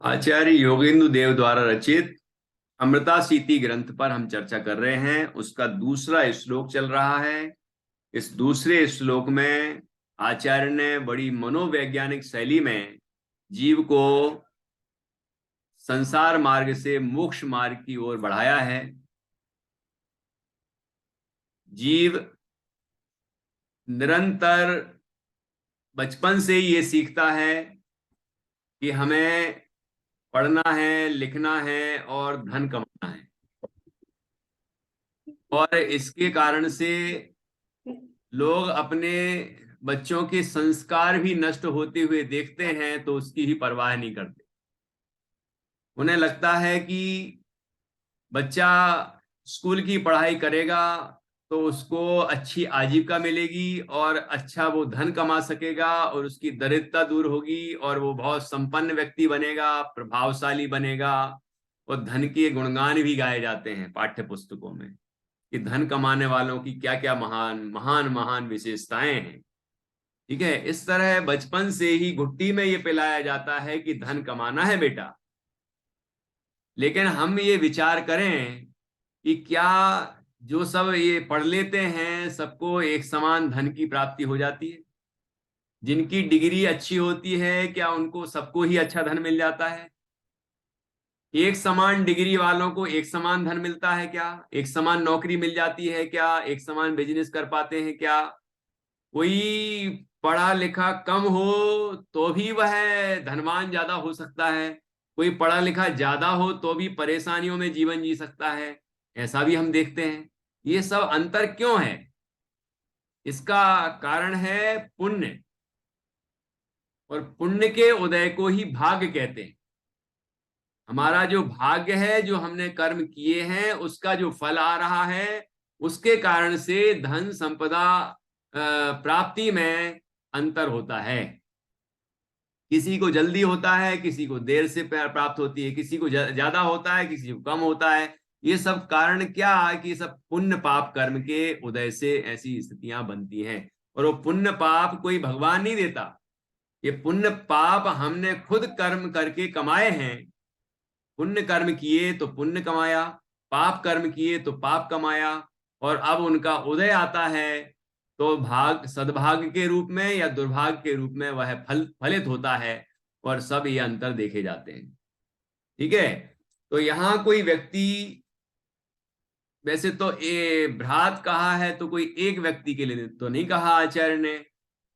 आचार्य योगेंद्र देव द्वारा रचित अमृता सीति ग्रंथ पर हम चर्चा कर रहे हैं। उसका दूसरा श्लोक चल रहा है। इस दूसरे श्लोक में आचार्य ने बड़ी मनोवैज्ञानिक शैली में जीव को संसार मार्ग से मोक्ष मार्ग की ओर बढ़ाया है। जीव निरंतर बचपन से ही ये सीखता है कि हमें पढ़ना है, लिखना है और धन कमाना है, और इसके कारण से लोग अपने बच्चों के संस्कार भी नष्ट होते हुए देखते हैं तो उसकी ही परवाह नहीं करते। उन्हें लगता है कि बच्चा स्कूल की पढ़ाई करेगा तो उसको अच्छी आजीविका मिलेगी और अच्छा वो धन कमा सकेगा और उसकी दरिद्रता दूर होगी और वो बहुत संपन्न व्यक्ति बनेगा, प्रभावशाली बनेगा। और धन के गुणगान भी गाए जाते हैं पाठ्य पुस्तकों में कि धन कमाने वालों की क्या क्या महान महान महान विशेषताएं हैं। ठीक है, इस तरह बचपन से ही घुट्टी में ये पिलाया जाता है कि धन कमाना है बेटा। लेकिन हम ये विचार करें कि क्या जो सब ये पढ़ लेते हैं सबको एक समान धन की प्राप्ति हो जाती है? जिनकी डिग्री अच्छी होती है क्या उनको सबको ही अच्छा धन मिल जाता है? एक समान डिग्री वालों को एक समान धन मिलता है क्या? एक समान नौकरी मिल जाती है क्या? एक समान बिजनेस कर पाते हैं क्या? कोई पढ़ा लिखा कम हो तो भी वह धनवान ज्यादा हो सकता है, कोई पढ़ा लिखा ज्यादा हो तो भी परेशानियों में जीवन जी सकता है। ऐसा भी हम देखते हैं। ये सब अंतर क्यों है? इसका कारण है पुण्य, और पुण्य के उदय को ही भाग्य कहते हैं। हमारा जो भाग्य है, जो हमने कर्म किए हैं उसका जो फल आ रहा है, उसके कारण से धन संपदा प्राप्ति में अंतर होता है। किसी को जल्दी होता है, किसी को देर से प्राप्त होती है, किसी को ज्यादा होता है, किसी को कम होता है। ये सब कारण क्या है कि सब पुण्य पाप कर्म के उदय से ऐसी स्थितियां बनती हैं। और वो पुण्य पाप कोई भगवान नहीं देता। ये पुण्य पाप हमने खुद कर्म करके कमाए हैं। पुण्य कर्म किए तो पुण्य कमाया, पाप कर्म किए तो पाप कमाया, और अब उनका उदय आता है तो भाग सद्भाग्य के रूप में या दुर्भाग्य के रूप में वह फलित होता है। और सब ये अंतर देखे जाते हैं। ठीक है, तो यहां कोई व्यक्ति, वैसे तो ये भ्रात कहा है तो कोई एक व्यक्ति के लिए तो नहीं कहा आचार्य ने।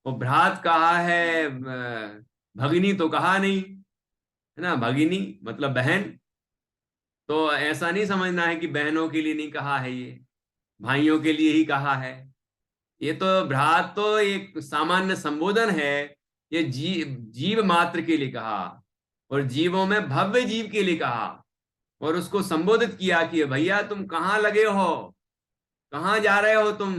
वो भ्रात कहा है, भगिनी तो कहा नहीं, है ना। भगिनी मतलब बहन। तो ऐसा नहीं समझना है कि बहनों के लिए नहीं कहा है, ये भाइयों के लिए ही कहा है। ये तो भ्रात तो एक सामान्य संबोधन है। ये जीव मात्र के लिए कहा, और जीवों में भव्य जीव के लिए कहा, और उसको संबोधित किया कि भैया तुम कहाँ लगे हो, कहाँ जा रहे हो तुम,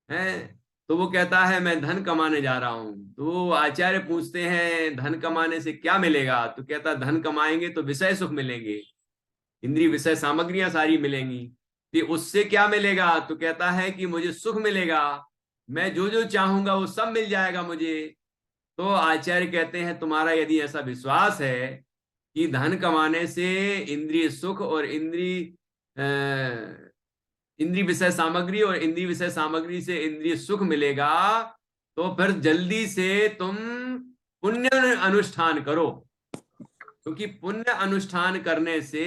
हैं? तो वो कहता है मैं धन कमाने जा रहा हूं। तो वो आचार्य पूछते हैं धन कमाने से क्या मिलेगा? तो कहता धन कमाएंगे तो विषय सुख मिलेंगे, इंद्रिय विषय सामग्रियां सारी मिलेंगी। तो उससे क्या मिलेगा? तो कहता है कि मुझे सुख मिलेगा, मैं जो जो चाहूंगा वो सब मिल जाएगा मुझे। तो आचार्य कहते हैं तुम्हारा यदि ऐसा विश्वास है कि धन कमाने से इंद्रिय सुख और इंद्रिय विषय सामग्री और इंद्रिय विषय सामग्री से इंद्रिय सुख मिलेगा, तो फिर जल्दी से तुम पुण्य अनुष्ठान करो। क्योंकि पुण्य अनुष्ठान करने से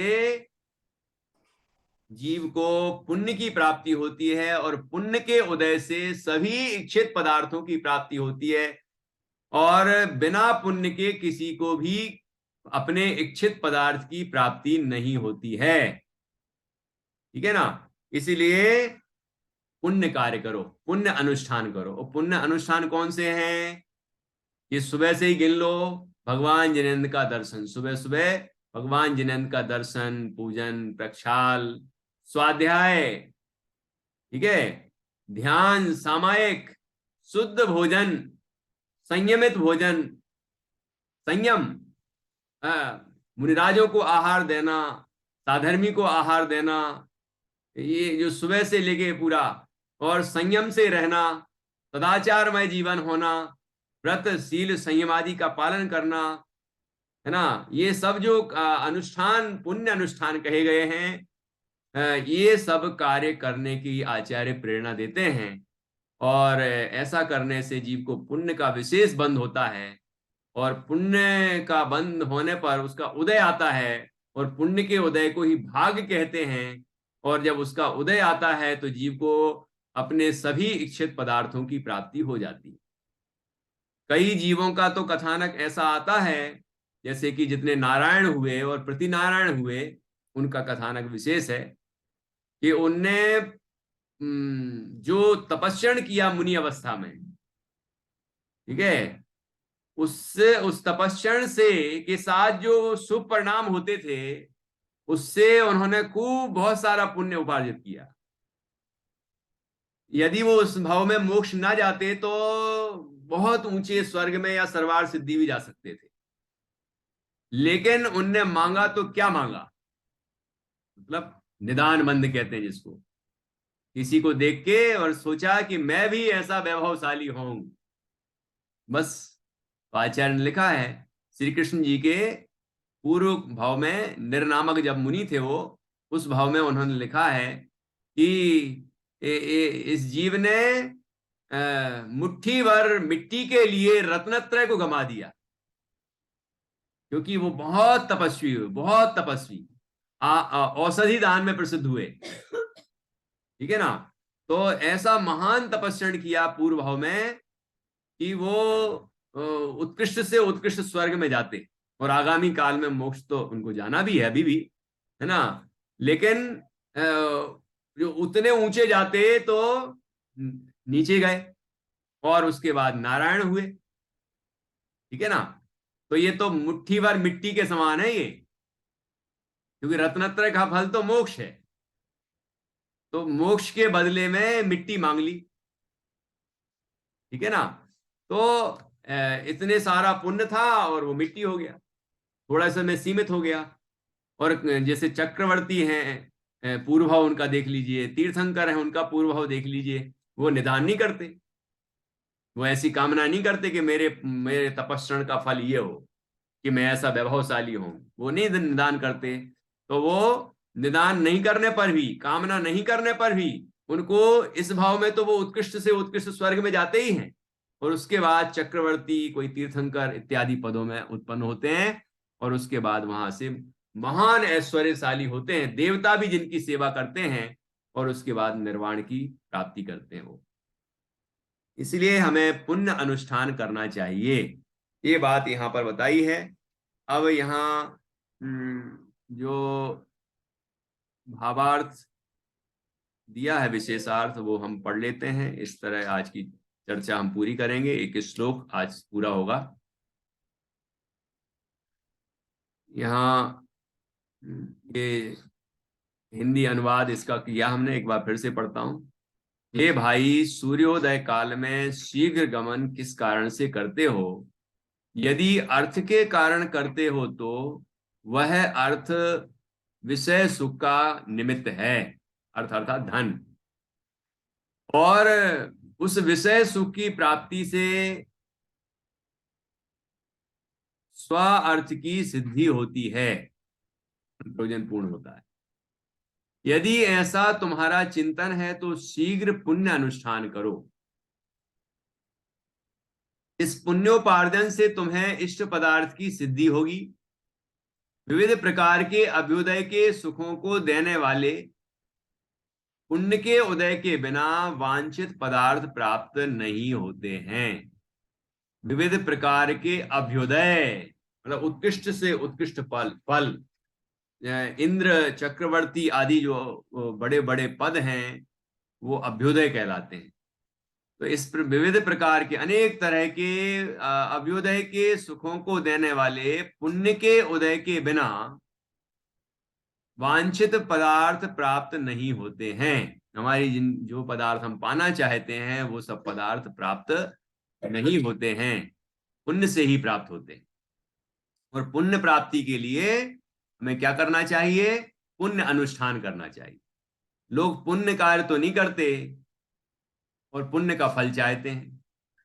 जीव को पुण्य की प्राप्ति होती है, और पुण्य के उदय से सभी इच्छित पदार्थों की प्राप्ति होती है। और बिना पुण्य के किसी को भी अपने इच्छित पदार्थ की प्राप्ति नहीं होती है। ठीक है ना। इसीलिए पुण्य कार्य करो, पुण्य अनुष्ठान करो। और पुण्य अनुष्ठान कौन से हैं? ये सुबह से ही गिन लो। भगवान जिनेन्द्र का दर्शन, सुबह सुबह भगवान जिनेन्द्र का दर्शन, पूजन, प्रक्षाल, स्वाध्याय, ठीक है, ध्यान, सामायिक, शुद्ध भोजन, संयमित भोजन, संयम, मुनिराजों को आहार देना, साधर्मी को आहार देना, ये जो सुबह से लेके पूरा, और संयम से रहना, सदाचारमय जीवन होना, व्रत शील संयम आदि का पालन करना, है ना। ये सब जो अनुष्ठान, पुण्य अनुष्ठान कहे गए हैं, ये सब कार्य करने की आचार्य प्रेरणा देते हैं। और ऐसा करने से जीव को पुण्य का विशेष बंध होता है, और पुण्य का बंध होने पर उसका उदय आता है, और पुण्य के उदय को ही भाग्य कहते हैं। और जब उसका उदय आता है तो जीव को अपने सभी इच्छित पदार्थों की प्राप्ति हो जाती है। कई जीवों का तो कथानक ऐसा आता है, जैसे कि जितने नारायण हुए और प्रतिनारायण हुए, उनका कथानक विशेष है कि उनने जो तपस्या किया मुनि अवस्था में, ठीक है, उससे, उस तपस्या से के साथ जो शुभ परिणाम होते थे, उससे उन्होंने खूब बहुत सारा पुण्य उपार्जित किया। यदि वो उस भाव में मोक्ष ना जाते तो बहुत ऊंचे स्वर्ग में या सर्वार सिद्धि भी जा सकते थे। लेकिन उनने मांगा तो क्या मांगा, मतलब निदान बंद कहते हैं जिसको, किसी को देख के और सोचा कि मैं भी ऐसा वैभवशाली हूं। बस आचार्य ने लिखा है, श्री कृष्ण जी के पूर्व भाव में निर्नामक जब मुनि थे वो, उस भाव में उन्होंने लिखा है कि इस जीव ने मुट्ठी भर मिट्टी के लिए रत्नत्रय को गमा दिया, क्योंकि वो बहुत तपस्वी हुए, बहुत तपस्वी, औषधि दान में प्रसिद्ध हुए, ठीक है ना। तो ऐसा महान तपस्या किया पूर्व भाव में कि वो उत्कृष्ट से उत्कृष्ट स्वर्ग में जाते, और आगामी काल में मोक्ष तो उनको जाना भी है अभी भी, है ना। लेकिन जो उतने ऊंचे जाते तो नीचे गए, और उसके बाद नारायण हुए, ठीक है ना। तो ये तो मुट्ठी भर मिट्टी के समान है ये, क्योंकि रत्नत्रय का फल तो मोक्ष है, तो मोक्ष के बदले में मिट्टी मांग ली, ठीक है ना। तो इतने सारा पुण्य था और वो मिट्टी हो गया, थोड़ा समय सीमित हो गया। और जैसे चक्रवर्ती हैं, पूर्व भाव उनका देख लीजिए, तीर्थंकर हैं उनका पूर्व भाव देख लीजिए, वो निदान नहीं करते, वो ऐसी कामना नहीं करते कि मेरे मेरे तपस्या का फल ये हो कि मैं ऐसा वैभवशाली हूं, वो नहीं निदान करते। तो वो निदान नहीं करने पर भी, कामना नहीं करने पर भी, उनको इस भाव में तो वो उत्कृष्ट से उत्कृष्ट स्वर्ग में जाते ही हैं, और उसके बाद चक्रवर्ती, कोई तीर्थंकर इत्यादि पदों में उत्पन्न होते हैं, और उसके बाद वहां से महान ऐश्वर्यशाली होते हैं, देवता भी जिनकी सेवा करते हैं, और उसके बाद निर्वाण की प्राप्ति करते हैं वो। इसलिए हमें पुण्य अनुष्ठान करना चाहिए, ये बात यहां पर बताई है। अब यहाँ जो भावार्थ दिया है, विशेषार्थ, वो हम पढ़ लेते हैं। इस तरह आज की चर्चा हम पूरी करेंगे, एक श्लोक आज पूरा होगा। यहाँ ये हिंदी अनुवाद इसका किया हमने, एक बार फिर से पढ़ता हूं। हे भाई, सूर्योदय काल में शीघ्र गमन किस कारण से करते हो? यदि अर्थ के कारण करते हो तो वह अर्थ विषय सुख का निमित्त है, अर्थ अर्थात धन, और उस विषय सुख की प्राप्ति से स्व अर्थ की सिद्धि होती है, प्रयोजन पूर्ण होता है। यदि ऐसा तुम्हारा चिंतन है तो शीघ्र पुण्य अनुष्ठान करो। इस पुण्योपार्जन से तुम्हें इष्ट पदार्थ की सिद्धि होगी। विविध प्रकार के अभ्युदय के सुखों को देने वाले पुण्य के उदय के बिना वांछित पदार्थ प्राप्त नहीं होते हैं। विविध प्रकार के अभ्युदय मतलब उत्कृष्ट से उत्कृष्ट फल, इंद्र, चक्रवर्ती आदि जो बड़े बड़े पद हैं, वो अभ्युदय कहलाते हैं। तो इस विविध प्रकार के अनेक तरह के अभ्युदय के सुखों को देने वाले पुण्य के उदय के बिना वांछित पदार्थ प्राप्त नहीं होते हैं। हमारी जिन जो पदार्थ हम पाना चाहते हैं वो सब पदार्थ प्राप्त नहीं होते हैं, पुण्य से ही प्राप्त होते हैं। और पुण्य प्राप्ति के लिए हमें क्या करना चाहिए? पुण्य अनुष्ठान करना चाहिए। लोग पुण्य कार्य तो नहीं करते और पुण्य का फल चाहते हैं,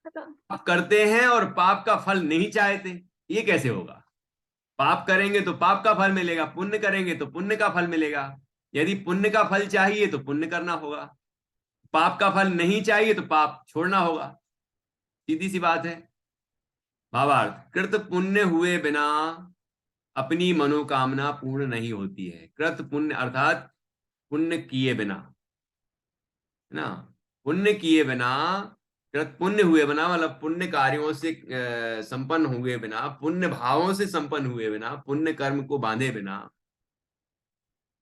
पाप करते हैं और पाप का फल नहीं चाहते, ये कैसे होगा? पाप करेंगे तो पाप का फल मिलेगा, पुण्य करेंगे तो पुण्य का फल मिलेगा। यदि पुण्य का फल चाहिए तो पुण्य करना होगा, पाप का फल नहीं चाहिए तो पाप छोड़ना होगा। सीधी सी बात है। भावार्थ, कृत पुण्य हुए बिना अपनी मनोकामना पूर्ण नहीं होती है। कृत पुण्य अर्थात पुण्य किए बिना, है ना, पुण्य किए बिना, कृत पुण्य हुए बिना मतलब पुण्य कार्यों से संपन्न हुए बिना, पुण्य भावों से संपन्न हुए बिना, पुण्य कर्म को बांधे बिना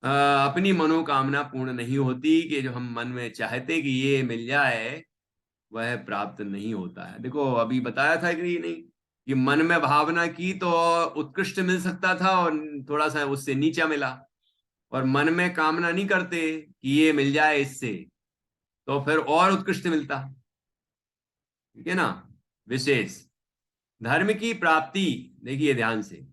अपनी मनोकामना पूर्ण नहीं होती, कि जो हम मन में चाहते कि ये मिल जाए वह प्राप्त नहीं होता है। देखो अभी बताया था कि नहीं, कि मन में भावना की तो उत्कृष्ट मिल सकता था और थोड़ा सा उससे नीचा मिला, और मन में कामना नहीं करते कि ये मिल जाए इससे, तो फिर और उत्कृष्ट मिलता। ठीक है ना। विशेष धर्म की प्राप्ति, देखिए ध्यान से,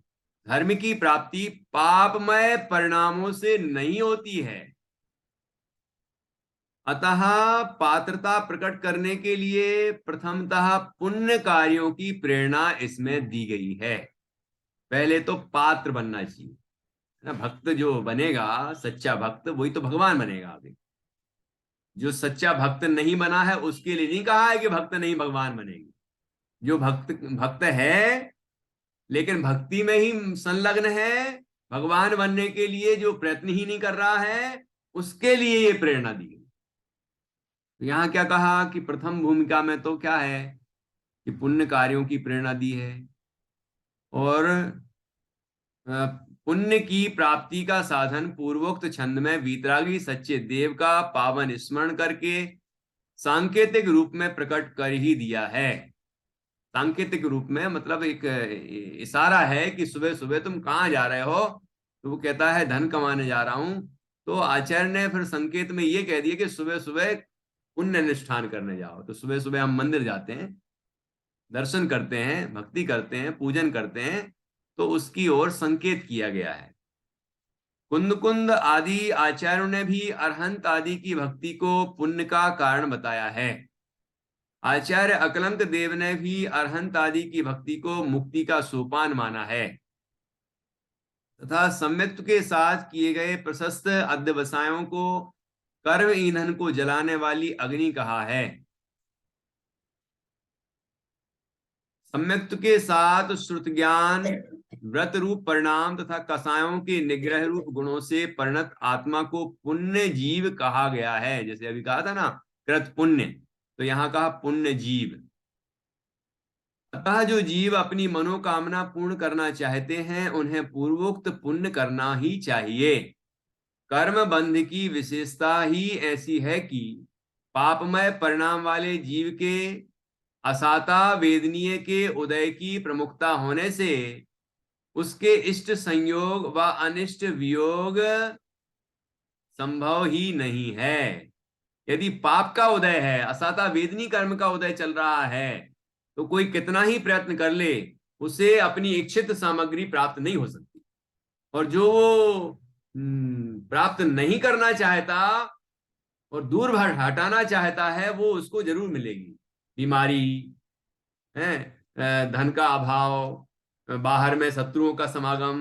धर्म की प्राप्ति पापमय परिणामों से नहीं होती है, अतः पात्रता प्रकट करने के लिए प्रथमतः पुण्य कार्यों की प्रेरणा इसमें दी गई है। पहले तो पात्र बनना चाहिए ना, भक्त जो बनेगा, सच्चा भक्त वही तो भगवान बनेगा आगे। जो सच्चा भक्त नहीं बना है उसके लिए नहीं कहा है कि भक्त नहीं भगवान बनेगी। जो भक्त भक्त है लेकिन भक्ति में ही संलग्न है, भगवान बनने के लिए जो प्रयत्न ही नहीं कर रहा है, उसके लिए ये प्रेरणा दी गई। तो यहां क्या कहा कि प्रथम भूमिका में तो क्या है कि पुण्य कार्यों की प्रेरणा दी है, और पुण्य की प्राप्ति का साधन पूर्वोक्त छंद में वीतरागी सच्चे देव का पावन स्मरण करके सांकेतिक रूप में प्रकट कर ही दिया है। सांकेतिक रूप में मतलब एक इशारा है कि सुबह सुबह तुम कहाँ जा रहे हो, तो वो कहता है धन कमाने जा रहा हूं, तो आचार्य ने फिर संकेत में ये कह दिया कि सुबह सुबह पुण्य अनुष्ठान करने जाओ। तो सुबह सुबह हम मंदिर जाते हैं, दर्शन करते हैं, भक्ति करते हैं, पूजन करते हैं, तो उसकी ओर संकेत किया गया है। कुंद कुंद आदि आचार्यों ने भी अरहंत आदि की भक्ति को पुण्य का कारण बताया है। आचार्य अकलंक देव ने भी अरहंत आदि की भक्ति को मुक्ति का सोपान माना है, तथा सम्यक्त्व के साथ किए गए प्रशस्त अध्यवसायों को कर्म ईंधन को जलाने वाली अग्नि कहा है। सम्यक्त्व के साथ श्रुत ज्ञान, व्रत रूप परिणाम तथा कसायों के निग्रह रूप गुणों से परिणत आत्मा को पुण्य जीव कहा गया है। जैसे अभी कहा था ना कृत पुण्य, तो यहां कहा पुण्य जीव। अतः जो जीव अपनी मनोकामना पूर्ण करना चाहते हैं उन्हें पूर्वोक्त पुण्य करना ही चाहिए। कर्म बंध की विशेषता ही ऐसी है कि पापमय परिणाम वाले जीव के असाता वेदनीय के उदय की प्रमुखता होने से उसके इष्ट संयोग व अनिष्ट वियोग संभव ही नहीं है। यदि पाप का उदय है, असाता वेदनी कर्म का उदय चल रहा है, तो कोई कितना ही प्रयत्न कर ले उसे अपनी इच्छित सामग्री प्राप्त नहीं हो सकती। और जो वो प्राप्त नहीं करना चाहता और दूर भर हटाना चाहता है, वो उसको जरूर मिलेगी। बीमारी है, धन का अभाव, बाहर में शत्रुओं का समागम,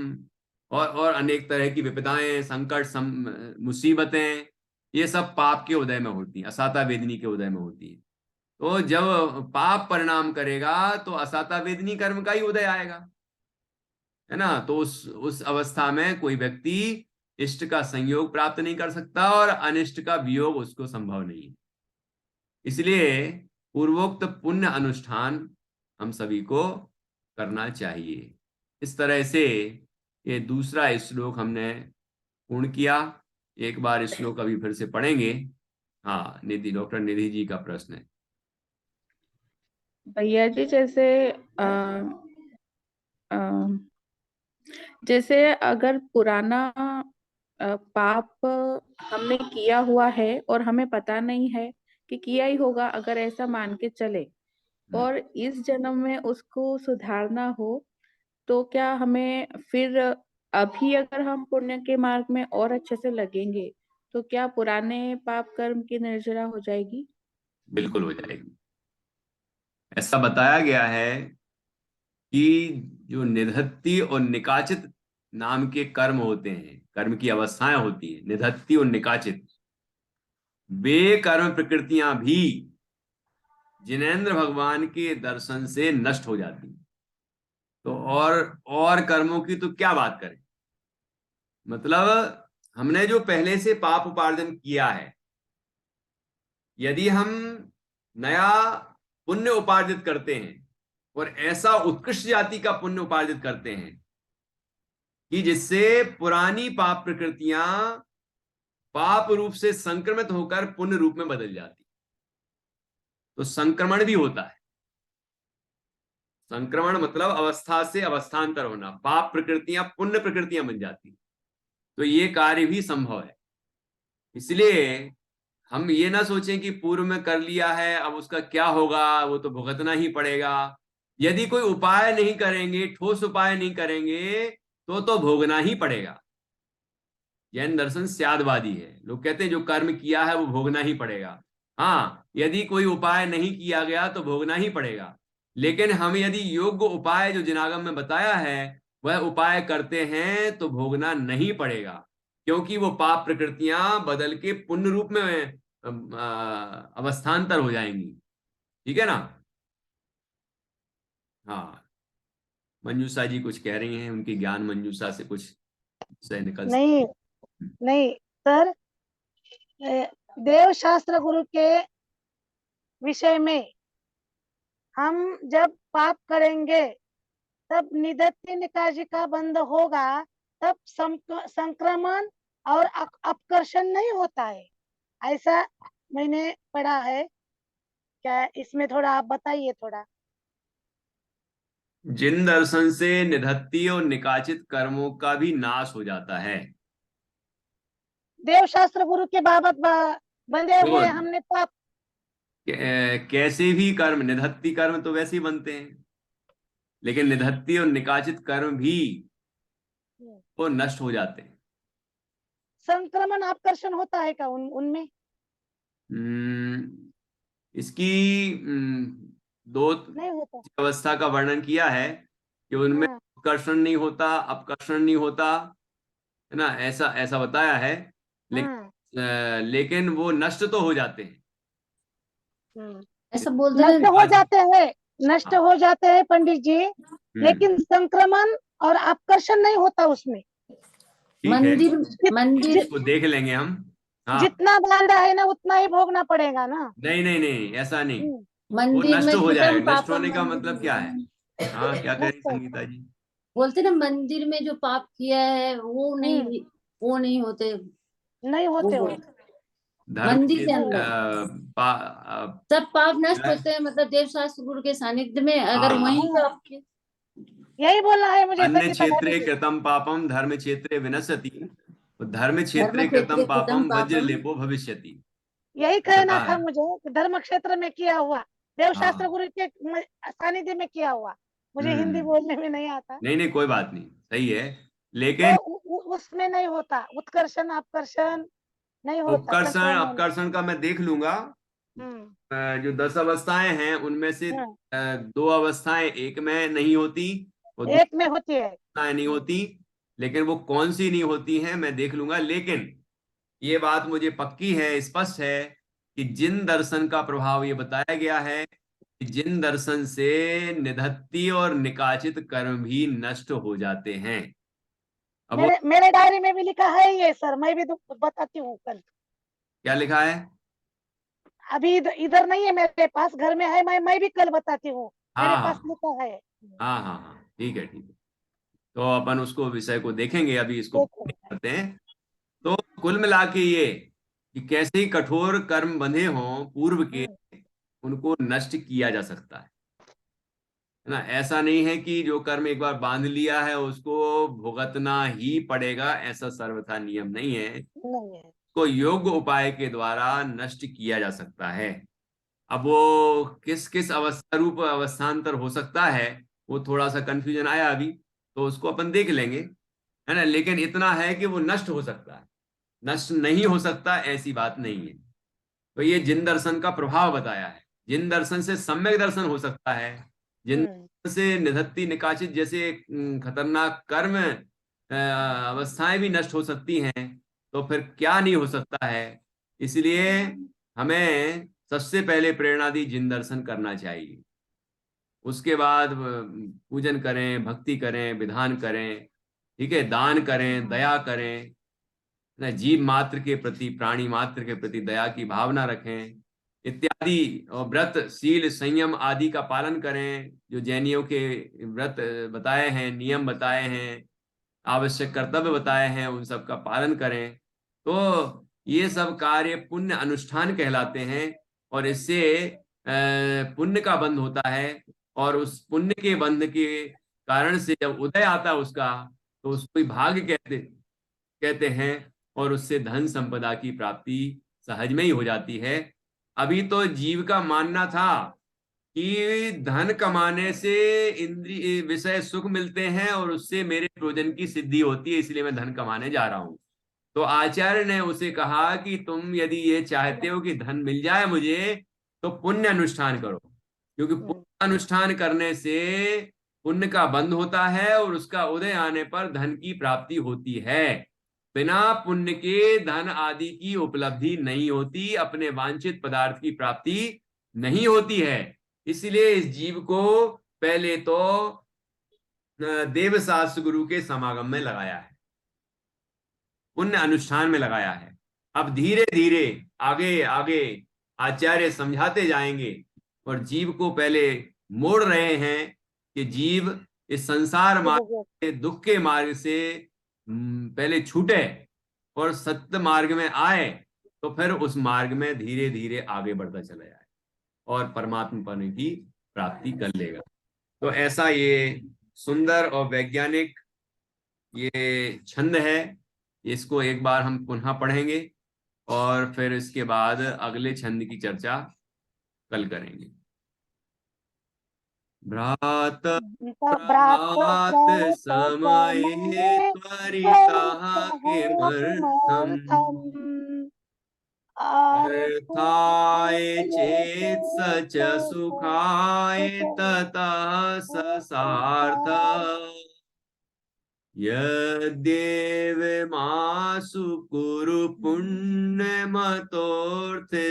और अनेक तरह की विपदाएं, संकट, मुसीबतें, ये सब पाप के उदय में होती हैं, असाता वेदनी के उदय में होती है। तो जब पाप परिणाम करेगा तो असाता वेदनी कर्म का ही उदय आएगा, है ना। तो उस अवस्था में कोई व्यक्ति इष्ट का संयोग प्राप्त नहीं कर सकता और अनिष्ट का वियोग उसको संभव नहीं। इसलिए पूर्वोक्त पुण्य अनुष्ठान हम सभी को करना चाहिए। इस तरह से ये दूसरा श्लोक हमने पूर्ण किया। एक बार श्लोक अभी फिर से पढ़ेंगे। हाँ, निधि, डॉक्टर निधि जी का प्रश्न है। भैया जी, अ, जैसे अगर पुराना पाप हमने किया हुआ है और हमें पता नहीं है कि किया ही होगा, अगर ऐसा मान के चले, और इस जन्म में उसको सुधारना हो, तो क्या हमें फिर अभी अगर हम पुण्य के मार्ग में और अच्छे से लगेंगे तो क्या पुराने पाप कर्म की निर्जरा हो जाएगी? बिल्कुल हो जाएगी। ऐसा बताया गया है कि जो निधत्ती और निकाचित नाम के कर्म होते हैं, कर्म की अवस्थाएं होती हैं, निधत्ती और निकाचित, वे कर्म प्रकृतियां भी जिनेंद्र भगवान के दर्शन से नष्ट हो जाती हैं। तो और कर्मों की तो क्या बात करें। मतलब हमने जो पहले से पाप उपार्जन किया है, यदि हम नया पुण्य उपार्जित करते हैं और ऐसा उत्कृष्ट जाति का पुण्य उपार्जित करते हैं कि जिससे पुरानी पाप प्रकृतियां पाप रूप से संक्रमित होकर पुण्य रूप में बदल जाती, तो संक्रमण भी होता है। संक्रमण मतलब अवस्था से अवस्थांतर होना, पाप प्रकृतियां पुण्य प्रकृतियां बन जाती, तो ये कार्य भी संभव है। इसलिए हम ये ना सोचें कि पूर्व में कर लिया है अब उसका क्या होगा, वो तो भुगतना ही पड़ेगा। यदि कोई उपाय नहीं करेंगे, ठोस उपाय नहीं करेंगे, तो भोगना ही पड़ेगा। जैन दर्शन स्यादवादी है, लोग कहते हैं जो कर्म किया है वो भोगना ही पड़ेगा। हाँ, यदि कोई उपाय नहीं किया गया तो भोगना ही पड़ेगा, लेकिन हम यदि योग्य उपाय जो जिनागम में बताया है वह उपाय करते हैं तो भोगना नहीं पड़ेगा, क्योंकि वो पाप प्रकृतियां बदल के पुण्य रूप में अवस्थान्तर हो जाएंगी। ठीक है ना। हाँ, मंजूषा जी कुछ कह रही हैं, उनकी ज्ञान मंजूषा से कुछ से निकल नहीं नहीं सर, देव शास्त्र गुरु के विषय में हम जब पाप करेंगे तब निदत्ति निकासी का बंध होगा, तब संक्रमण और अपकर्षण नहीं होता है, ऐसा मैंने पढ़ा है। क्या इसमें थोड़ा आप बताइए थोड़ा। जिन दर्शन से निधत्ती और निकाचित कर्मों का भी नाश हो जाता है। देव शास्त्र गुरु के बाबत बंधे तो हुए हमने पाप, कैसे भी कर्म, निधत्ती कर्म तो वैसे ही बनते हैं, लेकिन निधत्ती और निकाचित कर्म भी वो नष्ट हो जाते हैं। संक्रमण अपकर्षण होता है क्या उनमें? इसकी दो नहीं होता। अवस्था का वर्णन किया है कि उनमें हाँ, उत्कर्षण नहीं होता, अपकर्षण नहीं होता, है ना, ऐसा ऐसा बताया है। हाँ, लेकिन वो नष्ट तो हो जाते हैं। ऐसा बोलते नष्ट हैं। हो जाते हैं, नष्ट हाँ। हो जाते हैं पंडित जी, लेकिन संक्रमण और आकर्षण नहीं होता उसमें। ठीक है, मंदिर इसको देख लेंगे हम। हाँ, जितना बांधा है ना उतना ही भोगना पड़ेगा ना। नहीं नहीं नहीं, ऐसा नहीं, वो मंदिर नष्ट में हो कृतम जाएगा। नष्ट पापम होने का मतलब क्या है? हाँ, क्या कह रही नष्ट संगीता जी? बोलते ना, मंदिर में जो पाप किया है वो नहीं होते। नहीं होते वो हो। धर्म मंदिर के के अंदर हाँ, सब पाप नष्ट होते हैं, मतलब देव शास्त्र गुरु के सानिध्य में अगर हाँ, वहीं पाप किए। यही बोलना है मुझे अन्य संगीता भाभी क्षेत्रे जी। कृतम पापम धर्म क्षेत्रे विनश्यति, धर्म धर्म क्षेत्रे कृतम क्षेत्रे कृतम पापम वज्र पापम। लेपो भविष्यति, यही ऐसा कहना कहा था है। मुझे कि धर्म क्षेत्र में किया हुआ, देव शास्त्र हाँ। गुरु के सानिध्य में किया हुआ। मुझे हिंदी हम्म। बोलने में नहीं आता, नहीं नहीं, कोई बात नहीं, सही है, तो लेकिन उसमें नहीं होता उत्कर्षण अपकर्षण, नहीं होता उपकर्षण संक्रमण। अपकर्षण का मैं देख लूंगा। हम्म। जो 10 अवस्थाएं हैं उनमें से हाँ, 2 अवस्थाएं एक में नहीं होती और एक में होती है। अवस्थाएं नहीं होती, लेकिन वो कौन सी नहीं होती हैं मैं देख लूंगा। लेकिन ये बात मुझे पक्की है, स्पष्ट है कि जिन दर्शन का प्रभाव ये बताया गया है कि जिन दर्शन से निधत्ती और निकाचित कर्म भी नष्ट हो जाते हैं। अब वो मेरे डायरी में भी लिखा है ये सर, मैं भी बताती हूँ कल। क्या लिखा है? अभी इधर नहीं है मेरे पास, घर में है, मैं भी कल बताती हूँ। मेरे हाँ पास हाँ लिखा है। हाँ हाँ हाँ, ठीक है ठीक है। तो अपन उसको विषय को देखेंगे, अभी इसको देखो। करते हैं। तो कुल मिला के ये कि कैसे ही कठोर कर्म बंधे हों पूर्व के, हम्म, उनको नष्ट किया जा सकता है ना। ऐसा नहीं है कि जो कर्म एक बार बांध लिया है उसको भुगतना ही पड़ेगा, ऐसा सर्वथा नियम नहीं है। नहीं है। को योग्य उपाय के द्वारा नष्ट किया जा सकता है। अब वो किस किस अवस्था रूप अवस्थान्तर हो सकता है, वो थोड़ा सा कंफ्यूजन आया अभी, तो उसको अपन देख लेंगे, है ना। लेकिन इतना है कि वो नष्ट हो सकता है, नष्ट नहीं हो सकता ऐसी बात नहीं है। तो ये जिन दर्शन का प्रभाव बताया है, जिन दर्शन से सम्यक दर्शन हो सकता है, जिन से निधत्ती निकाचित जैसे खतरनाक कर्म अवस्थाएं भी नष्ट हो सकती हैं, तो फिर क्या नहीं हो सकता है। इसलिए हमें सबसे पहले प्रेरणा दी जिन दर्शन करना चाहिए, उसके बाद पूजन करें, भक्ति करें, विधान करें, ठीक है, दान करें, दया करें, ना जीव मात्र के प्रति, प्राणी मात्र के प्रति दया की भावना रखें इत्यादि, और व्रत शील संयम आदि का पालन करें। जो जैनियों के व्रत बताए हैं, नियम बताए हैं, आवश्यक कर्तव्य बताए हैं, उन सब का पालन करें। तो ये सब कार्य पुण्य अनुष्ठान कहलाते हैं, और इससे पुण्य का बंध होता है, और उस पुण्य के बंध के कारण से जब उदय आता है उसका, तो उसको ही भाग्य कहते कहते हैं, और उससे धन संपदा की प्राप्ति सहज में ही हो जाती है। अभी तो जीव का मानना था कि धन कमाने से इंद्रिय विषय सुख मिलते हैं और उससे मेरे प्रयोजन की सिद्धि होती है, इसलिए मैं धन कमाने जा रहा हूं। तो आचार्य ने उसे कहा कि तुम यदि ये चाहते हो कि धन मिल जाए मुझे, तो पुण्य अनुष्ठान करो, क्योंकि पुण्य अनुष्ठान करने से पुण्य का बंध होता है और उसका उदय आने पर धन की प्राप्ति होती है। बिना पुण्य के धन आदि की उपलब्धि नहीं होती, अपने वांछित पदार्थ की प्राप्ति नहीं होती है। इसलिए इस जीव को पहले तो देवशास्त्र गुरु के समागम में लगाया है, पुण्य अनुष्ठान में लगाया है। अब धीरे धीरे आगे आगे आचार्य समझाते जाएंगे, और जीव को पहले मोड़ रहे हैं कि जीव इस संसार मार्ग से, दुख के मार्ग से पहले छूटे और सत्य मार्ग में आए, तो फिर उस मार्ग में धीरे धीरे आगे बढ़ता चला जाए और परमात्मा पाने की प्राप्ति कर लेगा। तो ऐसा ये सुंदर और वैज्ञानिक ये छंद है। इसको एक बार हम पुनः पढ़ेंगे और फिर इसके बाद अगले छंद की चर्चा कल करेंगे। भ्रात प्रभात समये त्वरितः किमर्थम् अर्थाय चेत् स च सुखाय ततः स सार्थः यद्देव मासु कुरु पुण्यमतोऽर्थ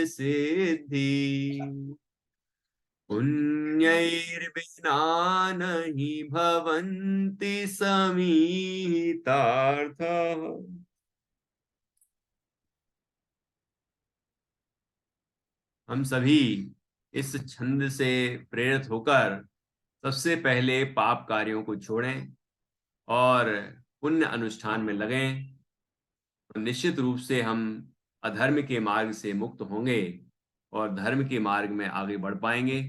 सिद्धि पुण्यैर्विना नहि भवन्ति समीहितार्थः। हम सभी इस छंद से प्रेरित होकर सबसे पहले पाप कार्यों को छोड़ें और पुण्य अनुष्ठान में लगें, तो निश्चित रूप से हम अधर्म के मार्ग से मुक्त होंगे और धर्म के मार्ग में आगे बढ़ पाएंगे।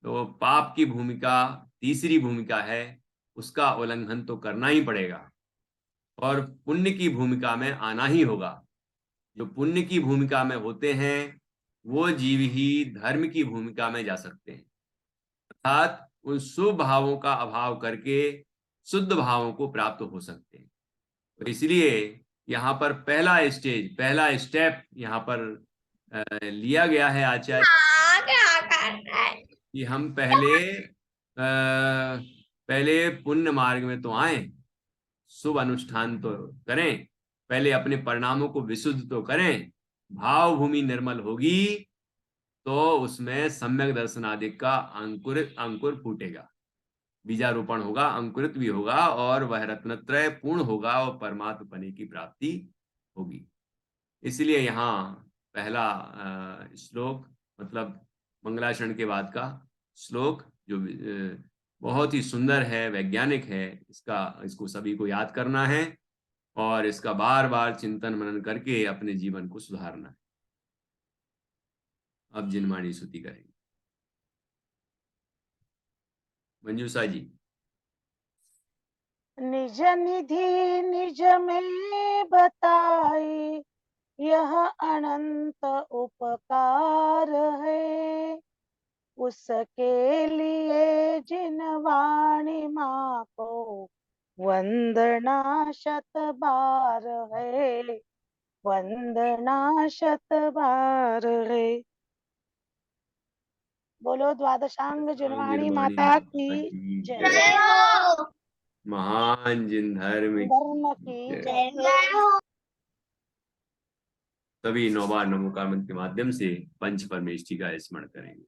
तो पाप की भूमिका तीसरी भूमिका है, उसका उल्लंघन तो करना ही पड़ेगा और पुण्य की भूमिका में आना ही होगा। जो पुण्य की भूमिका में होते हैं वो जीव ही धर्म की भूमिका में जा सकते हैं, अर्थात उन शुभ भावों का अभाव करके शुद्ध भावों को प्राप्त हो सकते हैं। तो इसलिए यहाँ पर पहला स्टेज, पहला स्टेप यहाँ पर लिया गया है आचार्य कि हम पहले पुण्य मार्ग में तो आए, शुभ अनुष्ठान तो करें, पहले अपने परिणामों को विशुद्ध तो करें, भाव भूमि निर्मल होगी तो उसमें सम्यक दर्शन आदि का अंकुर फूटेगा, बीजारोपण होगा, अंकुरित भी होगा और वह रत्नत्रय पूर्ण होगा और परमात्मा पने की प्राप्ति होगी। इसलिए यहाँ पहला श्लोक, मतलब मंगलाचरण के बाद का श्लोक जो बहुत ही सुंदर है, वैज्ञानिक है, इसको सभी को याद करना है और इसका बार बार चिंतन मनन करके अपने जीवन को सुधारना है। अब जिनवाणी स्तुति करेंगे मंजूषा जी। निज निधि निज में बताए, यह अनंत उपकार है, उसके लिए जिन वाणी माँ को वंदना शत बार है, वंदना शत बार है। बोलो द्वादशांग जिनवाणी निर्वाणी माता की की जय। जय। महान जिन धर्म धर्म की जय। जय। सभी 9 बार नमोकार मंत्र के माध्यम से पंच परमेष्ठी का स्मरण करेंगे।